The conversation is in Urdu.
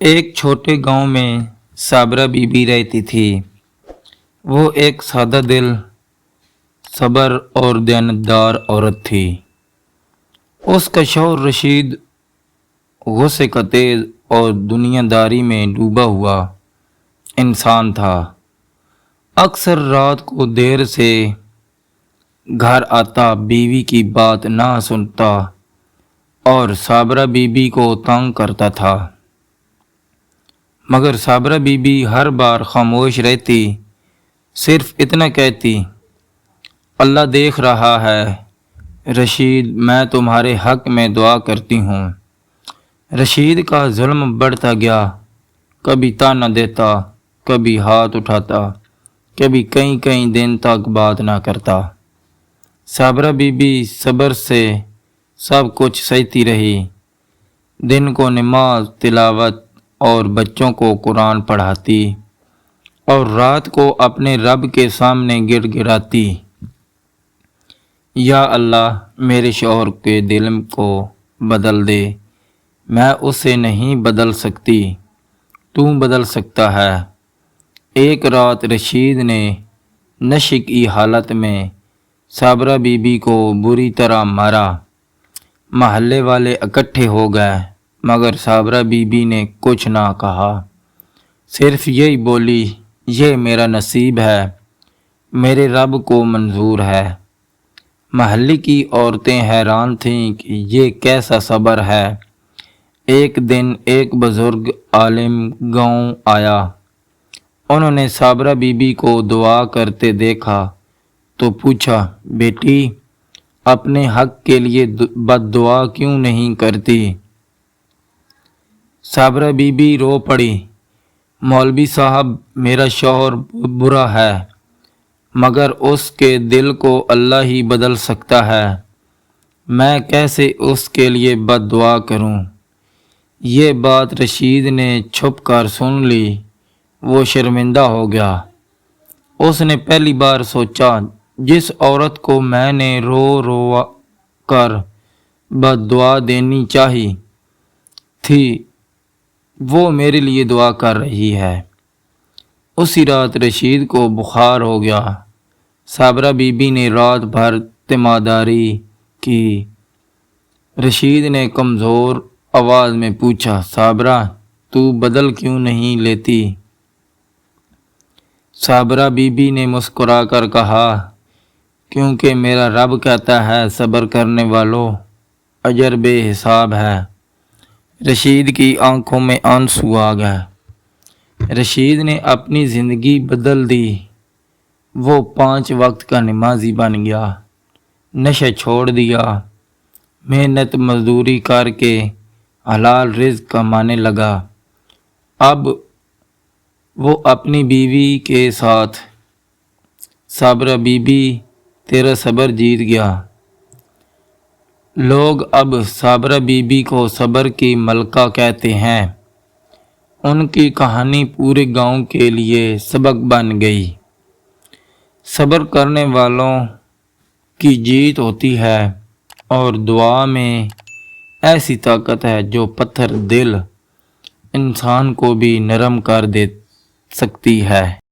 ایک چھوٹے گاؤں میں صابرہ بی بی رہتی تھی۔ وہ ایک سادہ دل، صبر اور دیانتدار عورت تھی۔ اس کا شوہر رشید غصے کا تیز اور دنیا داری میں ڈوبا ہوا انسان تھا۔ اکثر رات کو دیر سے گھر آتا، بیوی کی بات نہ سنتا اور صابرہ بی بی کو تنگ کرتا تھا، مگر صابرہ بی بی ہر بار خاموش رہتی، صرف اتنا کہتی، اللہ دیکھ رہا ہے رشید، میں تمہارے حق میں دعا کرتی ہوں۔ رشید کا ظلم بڑھتا گیا، کبھی طعنہ دیتا، کبھی ہاتھ اٹھاتا، کبھی کئی دن تک بات نہ کرتا۔ صابرہ بی بی صبر سے سب کچھ سہتی رہی، دن کو نماز، تلاوت اور بچوں کو قرآن پڑھاتی، اور رات کو اپنے رب کے سامنے گڑ گڑاتی، یا اللہ میرے شوہر کے دل کو بدل دے، میں اسے نہیں بدل سکتی، تو بدل سکتا ہے۔ ایک رات رشید نے نشے کی حالت میں صابرہ بی بی کو بری طرح مارا۔ محلے والے اکٹھے ہو گئے، مگر صابرہ بی بی نے کچھ نہ کہا، صرف یہی بولی، یہ میرا نصیب ہے، میرے رب کو منظور ہے۔ محلے کی عورتیں حیران تھیں کہ یہ کیسا صبر ہے۔ ایک دن ایک بزرگ عالم گاؤں آیا۔ انہوں نے صابرہ بی بی کو دعا کرتے دیکھا تو پوچھا، بیٹی اپنے حق کے لیے بد دعا کیوں نہیں کرتی؟ صابرہ بی بی رو پڑی، مولوی صاحب میرا شوہر برا ہے، مگر اس کے دل کو اللہ ہی بدل سکتا ہے، میں کیسے اس کے لیے بد دعا کروں؟ یہ بات رشید نے چھپ کر سن لی۔ وہ شرمندہ ہو گیا۔ اس نے پہلی بار سوچا، جس عورت کو میں نے رو کر بد دعا دینی چاہی تھی، وہ میرے لیے دعا کر رہی ہے۔ اسی رات رشید کو بخار ہو گیا۔ صابرہ بی بی نے رات بھر تیمارداری کی۔ رشید نے کمزور آواز میں پوچھا، صابرہ تو بدل کیوں نہیں لیتی؟ صابرہ بی بی نے مسکرا کر کہا، کیونکہ میرا رب کہتا ہے صبر کرنے والوں اجر بے حساب ہے۔ رشید کی آنکھوں میں آنسو آ گئے۔ رشید نے اپنی زندگی بدل دی۔ وہ 5 وقت کا نمازی بن گیا، نشہ چھوڑ دیا، محنت مزدوری کر کے حلال رزق کمانے لگا۔ اب وہ اپنی بیوی کے ساتھ، صابرہ بی بی تیرا صبر جیت گیا۔ لوگ اب صابرہ بی بی کو صبر کی ملکہ کہتے ہیں۔ ان کی کہانی پورے گاؤں کے لیے سبق بن گئی۔ صبر کرنے والوں کی جیت ہوتی ہے، اور دعا میں ایسی طاقت ہے جو پتھر دل انسان کو بھی نرم کر دے سکتی ہے۔